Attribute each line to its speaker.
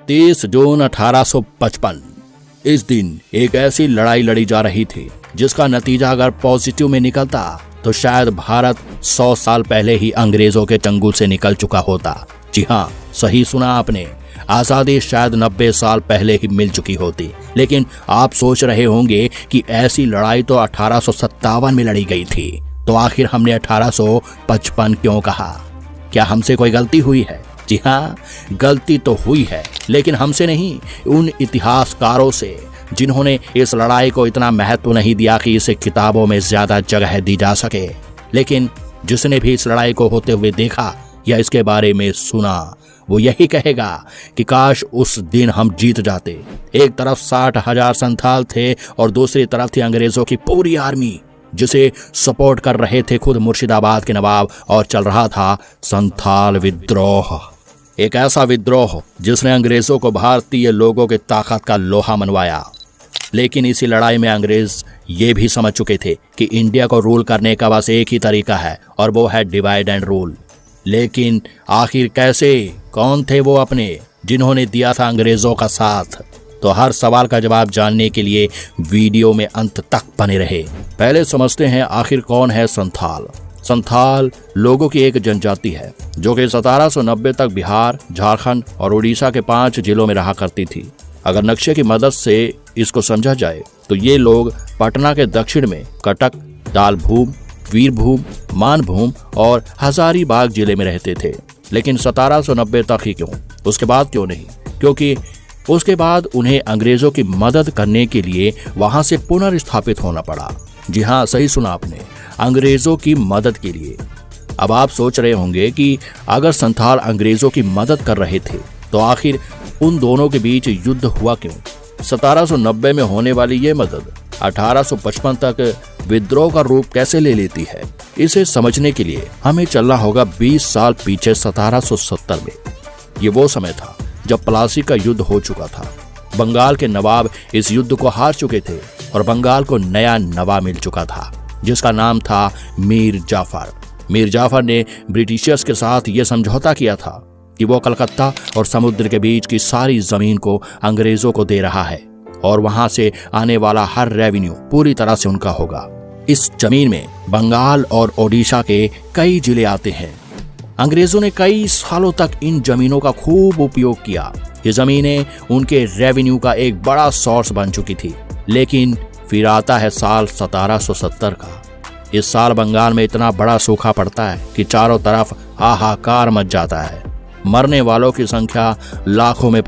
Speaker 1: 30 जून 1855। इस दिन एक ऐसी लड़ाई लड़ी जा रही थी जिसका नतीजा अगर पॉजिटिव में निकलता तो शायद भारत 100 साल पहले ही अंग्रेजों के चंगुल से निकल चुका होता। जी हाँ, सही सुना आपने, आजादी शायद 90 साल पहले ही मिल चुकी होती। लेकिन आप सोच रहे होंगे कि ऐसी लड़ाई तो 1857 में लड़ी गई थी, तो आखिर हमने 1855 क्यों कहा? क्या हमसे कोई गलती हुई है? जी हाँ, गलती तो हुई है, लेकिन हमसे नहीं, उन इतिहासकारों से जिन्होंने इस लड़ाई को इतना महत्व नहीं दिया कि इसे किताबों में ज्यादा जगह दी जा सके। लेकिन जिसने भी इस लड़ाई को होते हुए देखा या इसके बारे में सुना, वो यही कहेगा कि काश उस दिन हम जीत जाते। एक तरफ 60,000 संथाल थे और दूसरी तरफ थी अंग्रेजों की पूरी आर्मी, जिसे सपोर्ट कर रहे थे खुद मुर्शिदाबाद के नवाब, और चल रहा था संथाल विद्रोह। एक ऐसा विद्रोह जिसने अंग्रेजों को भारतीय लोगों की ताकत का लोहा मनवाया। लेकिन इसी लड़ाई में अंग्रेज ये भी समझ चुके थे कि इंडिया को रूल करने का बस एक ही तरीका है, और वो है डिवाइड एंड रूल। लेकिन आखिर कैसे? कौन थे वो अपने जिन्होंने दिया था अंग्रेजों का साथ? तो हर सवाल का जवाब जानने के लिए वीडियो में अंत तक बने रहे। पहले समझते हैं आखिर कौन है संथाल। संथाल लोगों की एक जनजाति है जो कि 1790 तक बिहार, झारखंड और उड़ीसा के 5 जिलों में रहा करती थी। अगर नक्शे की मदद से इसको समझा जाए तो ये लोग पटना के दक्षिण में कटक, दालभूम, वीरभूम, मानभूम और हजारीबाग जिले में रहते थे। लेकिन 1790 तक ही क्यों? उसके बाद क्यों नहीं? क्योंकि उसके बाद उन्हें अंग्रेजों की मदद करने के लिए वहां से पुनर्स्थापित होना पड़ा। जी हाँ, सही सुना आपने, अंग्रेजों की मदद के लिए। अब आप सोच रहे होंगे कि अगर संथाल अंग्रेजों की मदद कर रहे थे तो आखिर उन दोनों के बीच युद्ध हुआ क्यों? 1790 में होने वाली ये मदद 1855 तक विद्रोह का रूप कैसे ले लेती है? इसे समझने के लिए हमें चलना होगा 20 साल पीछे, 1770 में। ये वो समय था जब प्लासी का युद्ध हो चुका था। बंगाल के नवाब इस युद्ध को हार चुके थे और बंगाल को नया नवाब मिल चुका था जिसका नाम था मीर जाफर। मीर जाफर ने ब्रिटिशर्स के साथ यह समझौता किया था कि वो कलकत्ता और समुद्र के बीच की सारी जमीन को अंग्रेजों को दे रहा है और वहां से आने वाला हर रेवेन्यू पूरी तरह से उनका होगा। इस जमीन में बंगाल और ओडिशा के कई जिले आते हैं। अंग्रेजों ने कई सालों तक इन जमीनों का खूब उपयोग किया। ये जमीनें उनके रेवेन्यू का एक बड़ा सोर्स बन चुकी थी। लेकिन फिर आता है साल 1770 का। इस साल बंगाल में इतना बड़ा सूखा पड़ता है कि चारों तरफ हाहाकार मच जाता है। मरने वालों की संख्या लाखों में